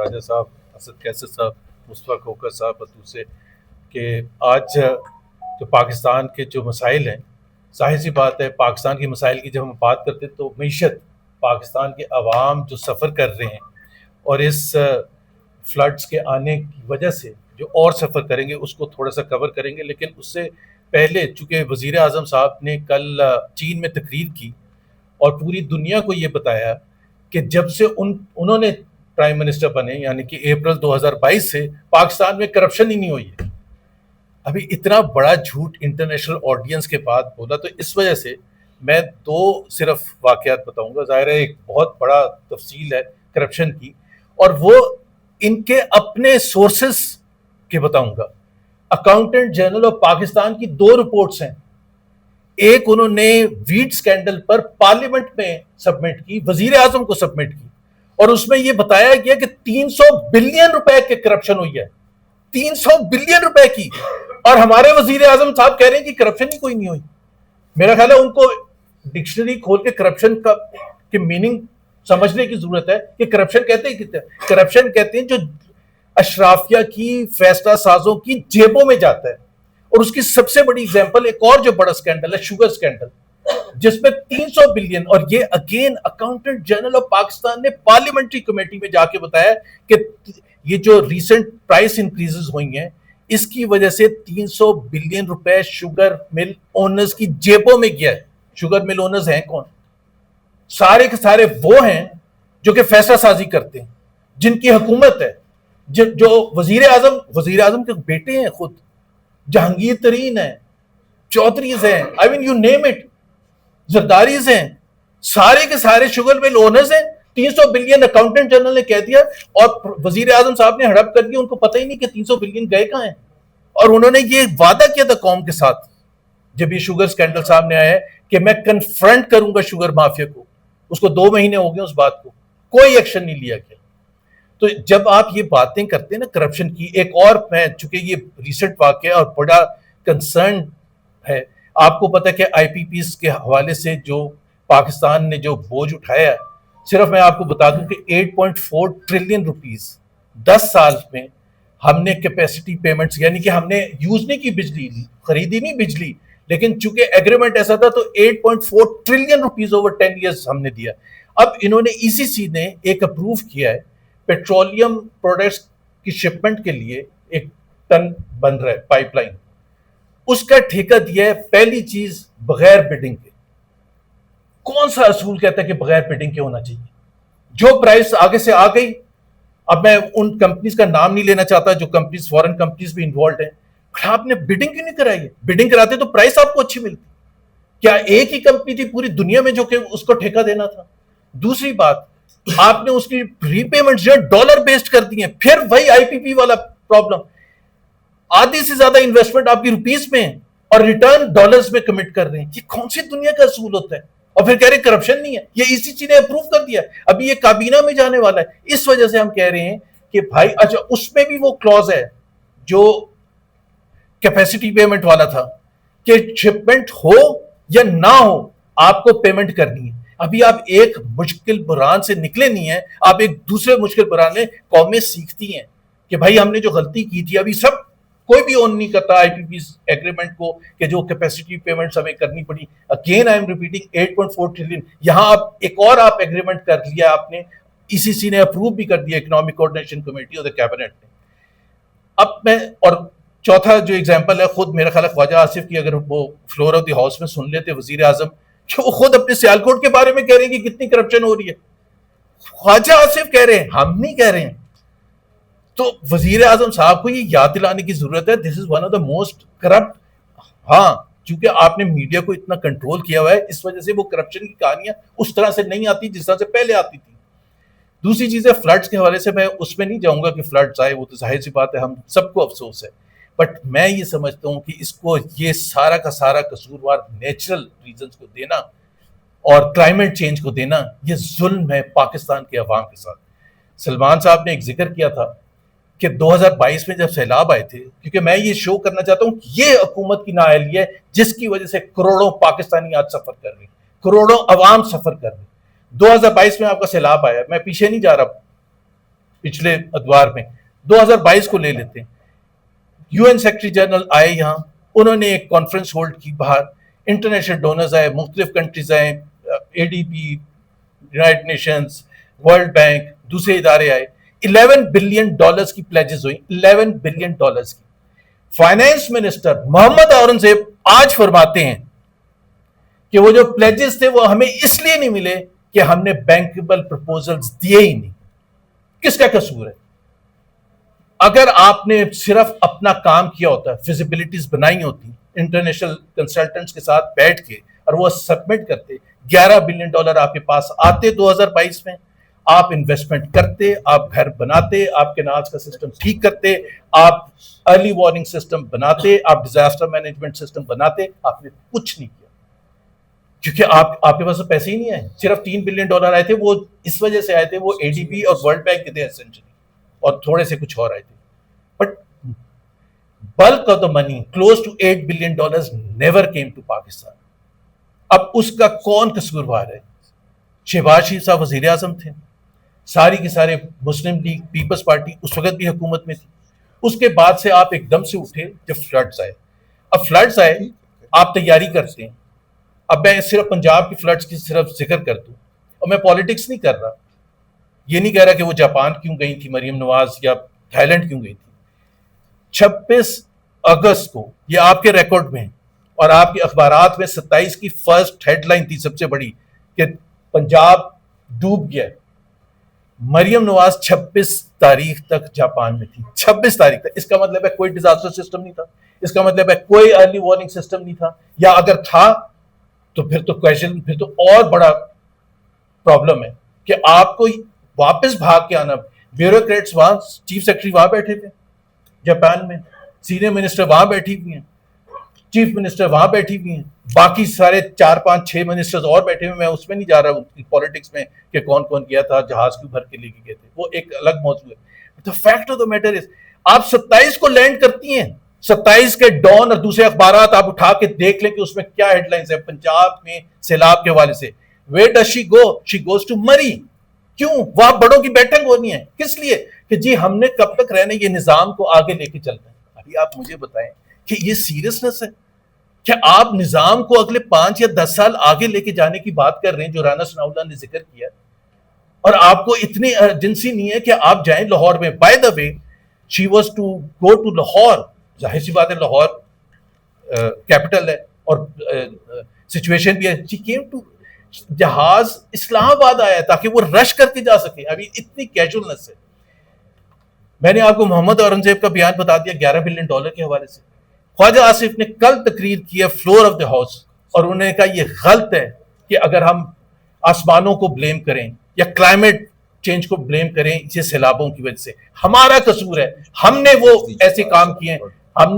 راجہ صاحب، اسد کیسر صاحب، مصطفیٰ کھوکر صاحب، بطور سے کہ آج جو پاکستان کے جو مسائل ہیں، ظاہر سی بات ہے پاکستان کے مسائل کی جب ہم بات کرتے ہیں تو معیشت، پاکستان کے عوام جو سفر کر رہے ہیں اور اس فلڈز کے آنے کی وجہ سے جو اور سفر کریں گے اس کو تھوڑا سا کور کریں گے. لیکن اس سے پہلے چونکہ وزیر اعظم صاحب نے کل چین میں تقریر کی اور پوری دنیا کو یہ بتایا کہ جب سے انہوں نے پرائم منسٹر بنے، یعنی کہ اپریل 2022 سے پاکستان میں کرپشن ہی نہیں ہوئی ہے. ابھی اتنا بڑا جھوٹ انٹرنیشنل آڈینس کے بعد بولا، تو اس وجہ سے میں دو صرف واقعات بتاؤں گا. ظاہر ہے ایک بہت بڑا تفصیل ہے کرپشن کی، اور وہ ان کے اپنے سورسز کے بتاؤں گا. اکاؤنٹنٹ جنرل آف پاکستان کی دو رپورٹس ہیں. ایک انہوں نے ویٹ سکینڈل پر پارلیمنٹ میں سبمٹ کی، وزیر اعظم کو سبمٹ کی، اور اس میں یہ بتایا گیا کہ 300 بلین روپے کے کرپشن ہوئی ہے. 300 بلین روپے کی، اور ہمارے وزیر اعظم صاحب کہہ رہے ہیں کہ کرپشن ہی کوئی نہیں ہوئی. میرا خیال ہے ان کو ڈکشنری کھول کے کرپشن کا کی میننگ سمجھنے کی ضرورت ہے کہ کرپشن کہتے ہیں کتنے. کرپشن کہتے ہیں جو اشرافیہ کی فیصلہ سازوں کی جیبوں میں جاتا ہے. اور اس کی سب سے بڑی ایگزامپل ایک اور جو بڑا سکینڈل ہے، شوگر سکینڈل، جس میں 300 بلین، اور یہ again accountant general of Pakistan نے پارلیمنٹری کمیٹی میں جا کے بتایا کہ یہ جو ریسنٹ پرائس انکریزز ہوئی ہیں اس کی وجہ سے 300 بلین روپے شوگر مل اونرز کی جیبوں میں گیا ہے. شوگر مل اونرز ہیں کون؟ سارے کے سارے وہ ہیں جو کہ فیصلہ سازی کرتے ہیں، جن کی حکومت ہے، جو وزیر اعظم کے بیٹے ہیں، خود جہانگیر ترین ہیں، چودھریز ہیں، آئی مین یو نیم اٹ، زرداریز ہیں، سارے کے سارے شوگر مل اونرز ہیں. 300 بلین اکاؤنٹنٹ جنرل نے کہہ دیا، اور وزیر اعظم صاحب نے ہڑپ کر دیا. ان کو پتہ ہی نہیں کہ 300 بلین گئے کہاں ہیں. اور انہوں نے یہ وعدہ کیا تھا قوم کے ساتھ جب یہ شوگر سکینڈل سامنے آیا ہے کہ میں کنفرنٹ کروں گا شوگر مافیا کو. اس کو 2 مہینے ہو گئے اس بات کو، کوئی ایکشن نہیں لیا گیا. تو جب آپ یہ باتیں کرتے ہیں نا کرپشن کی، ایک اور میں چونکہ یہ ریسنٹ واقعہ اور بڑا کنسرن ہے، آپ کو پتہ ہے کہ آئی پی پیز کے حوالے سے جو پاکستان نے جو بوجھ اٹھایا، صرف میں آپ کو بتا دوں کہ 8.4 ٹریلین روپیز 10 سال میں ہم نے کیپیسٹی پیمنٹس، یعنی کہ ہم نے یوز نہیں کی بجلی، خریدی نہیں بجلی، لیکن چونکہ ایگریمنٹ ایسا تھا تو 8.4 ٹریلین روپیز اوور 10 ایئرز ہم نے دیا. اب انہوں نے ای سی سی نے ایک اپروو کیا ہے پیٹرولیم پروڈکٹس کی شپمنٹ کے لیے، ایک ٹن بن رہا ہے پائپ لائن، اس کا ٹھیکہ دیا ہے پہلی چیز بغیر بڈنگ کے. کون سا اصول کہتا ہے کہ بغیر بڈنگ کے ہونا چاہیے؟ جو پرائس آگے سے آ گئی، اب میں ان کمپنیز کا نام نہیں لینا چاہتا جو کمپنیز فورن کمپنیز بھی انوالوڈ ہیں، آپ نے بڈنگ کیوں نہیں کرائی ہے؟ بڈنگ کراتے تو پرائس آپ کو اچھی ملتی. کیا ایک ہی کمپنی تھی پوری دنیا میں جو کہ اس کو ٹھیکہ دینا تھا؟ دوسری بات، آپ نے اس کی ری پیمنٹ جو ڈالر بیسڈ کر دی ہیں. پھر وہی آئی پی پی والا پرابلم، آدھی سے زیادہ انویسٹمنٹ آپ کی روپیز میں ہے اور ریٹرن ڈالرز میں کمٹ کر رہے ہیں. یہ کون سی دنیا کا اصول ہوتا ہے؟ اور پھر کہہ رہے ہیں کرپشن نہیں ہے. یہ اسی چیز نے اپروو کر دیا، ابھی یہ کابینہ میں جانے والا ہے. اس وجہ سے ہم کہہ رہے ہیں کہ بھائی اچھا اس میں بھی وہ کلوز ہے جو کیپیسٹی پیمنٹ والا تھا کہ شپمنٹ ہو یا نہ ہو آپ کو پیمنٹ کرنی ہے. ابھی آپ ایک مشکل بحران سے نکلے نہیں ہیں، آپ ایک دوسرے مشکل بحران میں قومیں سیکھتی ہیں کہ بھائی ہم نے جو غلطی کی تھی. ابھی سب کوئی بھی اون نہیں کرتا آئی پی پی ایگریمنٹ کو کہ جو کیپیسٹی پیمنٹس ہمیں کرنی پڑی. Again I am repeating 8.4 trillion. یہاں آپ ایک اور آپ ایگریمنٹ کر لیا آپ نے، ای سی سی نے اپروو بھی کر دیا، اکنامک کوآرڈینیشن کمیٹی اور کیبنٹ نے. اب میں اور چوتھا جو ایگزامپل ہے، خود میرا خیال ہے خواجہ آصف کی اگر وہ فلور آف دی ہاؤس میں سن لیتے وزیر اعظم، کہ وہ خود اپنے سیالکوٹ کے بارے میں کہہ رہے ہیں کہ کتنی کرپشن ہو رہی ہے. خواجہ آصف کہہ رہے ہیں، ہم نہیں کہہ رہے ہیں. تو وزیر اعظم صاحب کو یہ یاد دلانے کی ضرورت ہے this is one of the most corrupt. ہاں چونکہ آپ نے میڈیا کو اتنا کنٹرول کیا ہوا ہے اس وجہ سے وہ کرپشن کی کہانیاں اس طرح سے نہیں آتی جس طرح سے پہلے آتی تھی. دوسری چیز ہے فلڈز کے حوالے سے، میں اس میں نہیں جاؤں گا کہ فلڈز آئے، وہ تو ظاہر سی بات ہے ہم سب کو افسوس ہے. بٹ میں یہ سمجھتا ہوں کہ اس کو یہ سارا کا سارا قصوروار نیچرل ریزنز کو دینا اور کلائمیٹ چینج کو دینا، یہ ظلم ہے پاکستان کے عوام کے ساتھ. سلمان صاحب نے ایک ذکر کیا تھا کہ 2022 میں جب سیلاب آئے تھے، کیونکہ میں یہ شو کرنا چاہتا ہوں یہ حکومت کی نااہلی ہے جس کی وجہ سے کروڑوں پاکستانی آج سفر کر رہے ہیں، کروڑوں عوام سفر کر رہے ہیں. 2022 میں آپ کا سیلاب آیا، میں پیچھے نہیں جا رہا، پچھلے ادوار میں. 2022 کو لے لیتے ہیں, یو این سیکرٹری جنرل آئے یہاں, انہوں نے ایک کانفرنس ہولڈ کی باہر, انٹرنیشنل ڈونرز آئے, مختلف کنٹریز آئے, A D B, United Nations, World Bank, دوسرے ادارے آئے. $11 بلین کی پلیجز ہوئی, $11 بلین کی. فائنانس منسٹر محمد اورنگزیب آج فرماتے ہیں کہ وہ جو پلیجز تھے وہ ہمیں اس لیے نہیں ملے کہ ہم نے بینکیبل پرپوزلز دیے ہی نہیں. کس کا قصور ہے؟ اگر آپ نے صرف اپنا کام کیا ہوتا, فیزیبلٹیز بنائی ہوتی انٹرنیشنل کنسلٹنٹس کے ساتھ بیٹھ کے, اور وہ سبمٹ کرتے, $11 بلین آپ کے پاس آتے 2022 میں, آپ انویسٹمنٹ کرتے, آپ گھر بناتے, آپ کے ناز کا سسٹم ٹھیک کرتے, آپ ارلی وارننگ سسٹم بناتے, آپ ڈیزاسٹر مینجمنٹ سسٹم بناتے. آپ نے کچھ نہیں کیا کیونکہ آپ کے پاس تو پیسے ہی نہیں آئے. صرف $3 بلین آئے تھے, وہ اس وجہ سے آئے تھے, وہ اے ڈی بی اور ورلڈ بینک کے تھے اسینشلی, اور تھوڑے سے کچھ اور آئے تھے. But bulk of the money, close to $8 billion, never came to Pakistan. اب اس کا کون قصوروار ہے؟ شہباز شریف صاحب وزیر اعظم تھے, ساری کے سارے مسلم لیگ پیپلز پارٹی اس وقت بھی حکومت میں تھی. اس کے بعد سے آپ ایک دم سے اٹھے جب فلڈز آئے. اب فلڈز آئے, آپ تیاری کرتے ہیں. اب میں صرف پنجاب کی فلڈز کی صرف ذکر کر دوں, اور میں پالیٹکس نہیں کر رہا, یہ نہیں کہہ رہا کہ وہ جاپان کیوں گئی تھی مریم نواز یا تھائی لینڈ کیوں گئی تھی. 26 اگست کو یہ آپ کے ریکارڈ میں اور آپ کے اخبارات میں 27 کی فرسٹ ہیڈ لائن تھی سب سے بڑی کہ پنجاب ڈوب گیا. مریم نواز 26 تاریخ تک جاپان میں تھی, 26 تاریخ تک. اس کا مطلب ہے کوئی ڈیزاسٹر سسٹم نہیں تھا, اس کا مطلب ہے کوئی ارلی وارننگ سسٹم نہیں تھا, یا اگر تھا تو پھر تو اور بڑا پرابلم ہے کہ آپ کو واپس بھاگ کے آنا. بیوروکریٹس وہاں, چیف سیکرٹری وہاں بیٹھے تھے جاپان میں, سینئر منسٹر وہاں بیٹھی ہوئی ہیں, چیف منسٹر وہاں بیٹھی ہوئی ہیں, باقی سارے 4 5 6 منسٹرز اور بیٹھے ہوئے. میں اس میں نہیں جا رہا ہوں پالیٹکس میں کہ کون کون گیا تھا, جہاز کیوں بھر کے لے کے گئے تھے, وہ ایک الگ موضوع ہے. The fact of the matter is, آپ 27 کو لینڈ کرتی ہیں, 27 کے ڈان اور دوسرے اخبارات آپ اٹھا کے دیکھ لیں کہ اس میں کیا ہیڈ لائنز ہیں پنجاب میں سیلاب کے حوالے سے. Where does she go? She goes to Murree. کیوں؟ وہاں بڑوں کی بیٹھک ہونی ہے. کس لیے؟ کہ جی ہم نے کب تک رہنے, یہ نظام کو آگے لے کے چلنا ہے. ابھی آپ مجھے بتائیں کہ یہ سیریسنس ہے کہ آپ نظام کو اگلے 5 یا 10 سال آگے لے کے جانے کی بات کر رہے ہیں, جو رانا ثناء اللہ نے ذکر کیا, اور آپ کو اتنی ارجنسی نہیں ہے کہ آپ جائیں لاہور میں. By the way, she was to go to Lahore, ظاہر سی بات ہے لاہور کیپٹل ہے اور سچویشن بھی ہے. شی کیم ٹو, جہاز اسلام آباد آیا تاکہ وہ رش کر کے جا سکے. ابھی اتنی کیجولنس ہے. میں نے آپ کو محمد اورنگزیب کا بیان بتا دیا $11 بلین کے حوالے سے. خواجہ آصف نے کل تقریر کی ہے فلور آف دا ہاؤس, اور انہوں نے کہا یہ غلط ہے کہ اگر ہم آسمانوں کو بلیم کریں یا کلائمیٹ چینج کو بلیم کریں یہ سیلابوں کی وجہ سے, ہمارا قصور ہے, ہم نے وہ ایسے کام کیے ہیں, ہم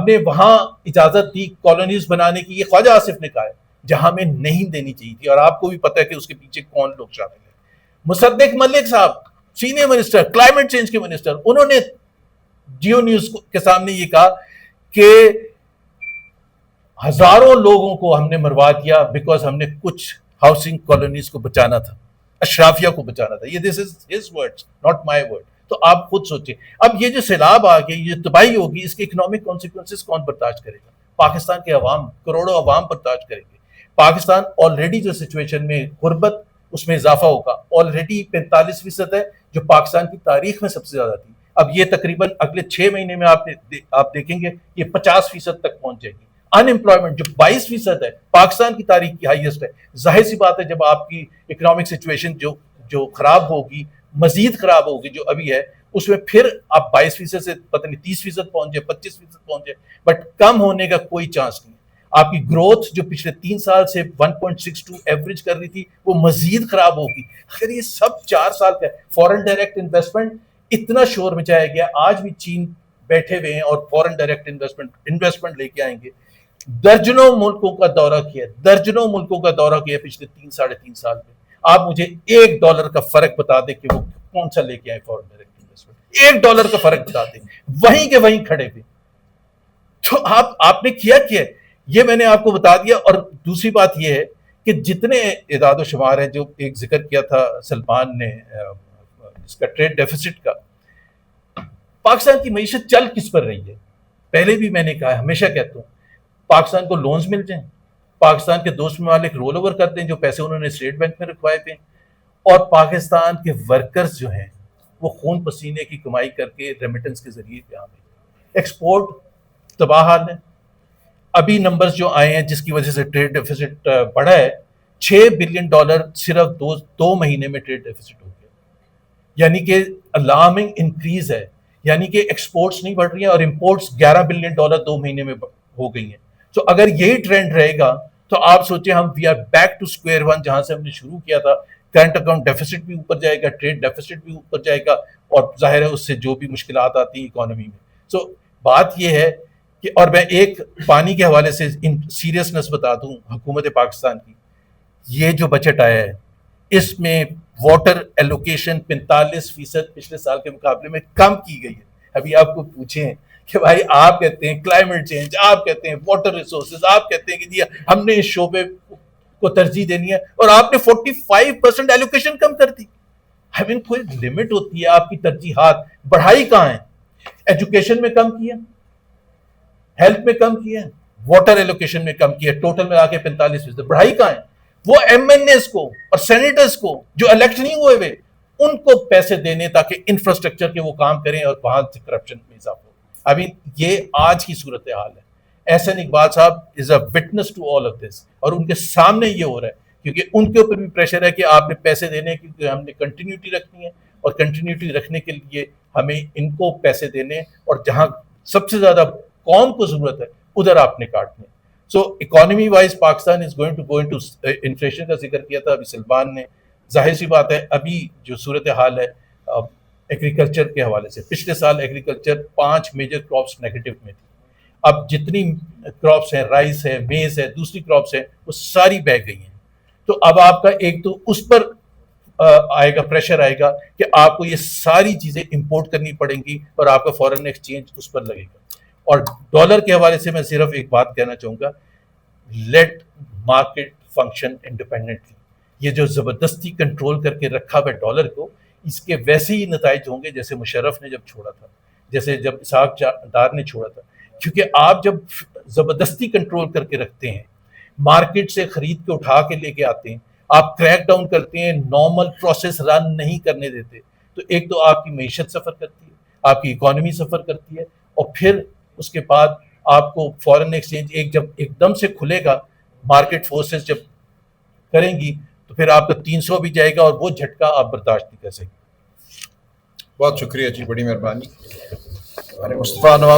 نے وہاں اجازت دی کالونیز بنانے کی, یہ خواجہ آصف نے کہا ہے, جہاں میں نہیں دینی چاہیے تھی. اور آپ کو بھی پتہ ہے کہ اس کے پیچھے کون لوگ شامل ہیں. مصدق ملک صاحب, سینئر منسٹر, کلائمیٹ چینج کے منسٹر, انہوں نے جیو نیوز کے سامنے یہ کہا کہ ہزاروں لوگوں کو ہم نے مروا دیا بیکاز ہم نے کچھ ہاؤسنگ کالونیز کو بچانا تھا, اشرافیہ کو بچانا تھا. یہ this is his words, not my word. تو آپ خود سوچیں, اب یہ جو سیلاب آ گئی, یہ تباہی ہوگی, اس کے اکنامک کانسیکوینسز کون برداشت کرے گا؟ پاکستان کے عوام, کروڑوں عوام برداشت کریں گے. پاکستان آلریڈی جو سچویشن میں غربت, اس میں اضافہ ہوگا. آلریڈی 45% ہے جو پاکستان کی تاریخ میں سب سے زیادہ تھی. اب یہ تقریباً اگلے 6 مہینے میں آپ دیکھیں گے یہ 50% تک پہنچ جائے گی. ان امپلائمنٹ جو 22% ہے, پاکستان کی تاریخ کی ہائیسٹ ہے. ظاہر سی بات ہے جب آپ کی اکنامک سچویشن جو خراب ہوگی, مزید خراب ہوگی جو ابھی ہے, اس میں پھر آپ 22% سے پتہ نہیں 30% پہنچ جائے, 25% پہنچ جائے, بٹ کم ہونے کا کوئی چانس نہیں. آپ کی گروتھ جو پچھلے 3 سال سے 1.62 ایوریج کر رہی تھی, وہ مزید خراب ہوگی. اگر یہ سب 4 سال کا ہے. فورن ڈائریکٹ انویسٹمنٹ اتنا شور مچایا گیا, آج بھی چین بیٹھے ہوئے ہیں اور فورن ڈائریکٹ انویسٹمنٹ لے کے آئیں گے. درجنوں ملکوں کا دورہ کیا, درجنوں ملکوں کا دورہ کیا پچھلے 3-3.5 سال میں. آپ مجھے $1 کا فرق بتا دیں کہ وہ کون سا لے کے آئے فورن ڈائریکٹ انویسٹمنٹ. $1 کا فرق بتا دیں, وہیں کے وہیں کھڑے ہوئے. تو آپ نے کیا یہ میں نے آپ کو بتا دیا. اور دوسری بات یہ ہے کہ جتنے اعداد و شمار ہیں جو ایک ذکر کیا تھا سلمان نے اس کا ٹریڈ ڈیفیسٹ کا. پاکستان کی معیشت چل کس پر رہی ہے؟ پہلے بھی میں نے کہا, ہمیشہ کہتا ہوں, پاکستان کو لونز مل جائیں, پاکستان کے دوست ممالک رول اوور کر دیں جو پیسے انہوں نے اسٹیٹ بینک میں رکھوائے تھے, اور پاکستان کے ورکرز جو ہیں وہ خون پسینے کی کمائی کر کے ریمیٹنس کے ذریعے پہ آئیں. ایکسپورٹ تباہ حال ہے. ابھی نمبرز جو آئے ہیں جس کی وجہ سے ٹریڈ ڈیفیسٹ بڑھا ہے, $6 بلین صرف دو مہینے میں ٹریڈ ڈیفیسٹ ہو گیا, یعنی کہ الارمنگ انکریز ہے. یعنی کہ ایکسپورٹس نہیں بڑھ رہی ہیں اور امپورٹس $11 بلین 2 مہینے میں ہو گئی ہیں. تو اگر یہی ٹرینڈ رہے گا تو آپ سوچیں ہم we are back to square one, جہاں سے ہم نے شروع کیا تھا. کرنٹ اکاؤنٹ ڈیفیسٹ بھی اوپر جائے گا, ٹریڈ ڈیفیسٹ بھی اوپر جائے گا, اور ظاہر ہے اس سے جو بھی مشکلات آتی ہیں اکانومی میں. سو بات یہ ہے کہ, اور میں ایک پانی کے حوالے سے سیریسنس بتا دوں حکومت پاکستان کی, یہ جو بجٹ آیا ہے اس میں واٹر ایلوکیشن 45% پچھلے سال کے مقابلے میں کم کی گئی ہے. ابھی آپ کو پوچھیں کہ بھائی آپ کہتے ہیں کلائمیٹ چینج, آپ کہتے ہیں واٹر ریسورسز, آپ کہتے ہیں کہ جی ہم نے اس شعبے کو ترجیح دینی ہے, اور آپ نے 45% ایلوکیشن کم کر دی. کوئی لمٹ ہوتی ہے آپ کی ترجیحات. بڑھائی کہاں ہے؟ ایجوکیشن میں کم کیا, ہیلتھ میں کم کیا, واٹر ایلوکیشن میں کم کیا, ٹوٹل میں آ کے 45%. بڑھائی کہاں ہے؟ وہ ایم این ایز کو اور سینیٹرز کو جو الیکٹ نہیں ہوئے ہوئے, ان کو پیسے دینے تاکہ انفراسٹرکچر کے وہ کام کریں اور وہاں سے کرپشن میں اضافہ ہو. ابھی یہ آج کی صورتحال ہے. احسن اقبال صاحب is a witness to all of this, اور ان کے سامنے یہ ہو رہا ہے کیونکہ ان کے اوپر بھی پریشر ہے کہ آپ نے پیسے دینے, کیونکہ ہم نے کنٹینیوٹی رکھنی ہے, اور کنٹینیوٹی رکھنے کے لیے ہمیں ان کو پیسے دینے, اور جہاں سب سے زیادہ قوم کو ضرورت ہے ادھر آپ نے کاٹنے. So economy wise Pakistan is going to go into inflation کا ذکر کیا تھا ابھی سلمان نے. ظاہر سی بات ہے ابھی جو صورتحال ہے ایگریکلچر کے حوالے سے, پچھلے سال ایگریکلچر 5 میجر کراپس نیگیٹو میں تھی. اب جتنی کراپس ہیں, رائس ہے, میز ہے, دوسری کراپس ہیں, وہ ساری بہہ گئی ہیں. تو اب آپ کا ایک تو اس پر آئے گا, پریشر آئے گا کہ آپ کو یہ ساری چیزیں امپورٹ کرنی پڑیں گی, اور آپ کا فارن ایکسچینج اس پر لگے گا. اور ڈالر کے حوالے سے میں صرف ایک بات کہنا چاہوں گا, لیٹ مارکیٹ فنکشن انڈیپینڈنٹلی. یہ جو زبردستی کنٹرول کر کے رکھا ہوا ڈالر کو, اس کے ویسے ہی نتائج ہوں گے جیسے مشرف نے جب چھوڑا تھا, جیسے جب اسحاق ڈار نے چھوڑا تھا. کیونکہ آپ جب زبردستی کنٹرول کر کے رکھتے ہیں, مارکیٹ سے خرید کے اٹھا کے لے کے آتے ہیں, آپ کریک ڈاؤن کرتے ہیں, نارمل پروسیس رن نہیں کرنے دیتے, تو ایک تو آپ کی معیشت سفر کرتی ہے, آپ کی اکانومی سفر کرتی ہے, اور پھر اس کے بعد آپ کو فارن ایکسچینج جب ایک دم سے کھلے گا, مارکیٹ فورسز جب کریں گی, تو پھر آپ کا 300 بھی جائے گا, اور وہ جھٹکا آپ برداشت نہیں کر سکیں. بہت شکریہ جی, بڑی مہربانی. مصطفیٰ نواز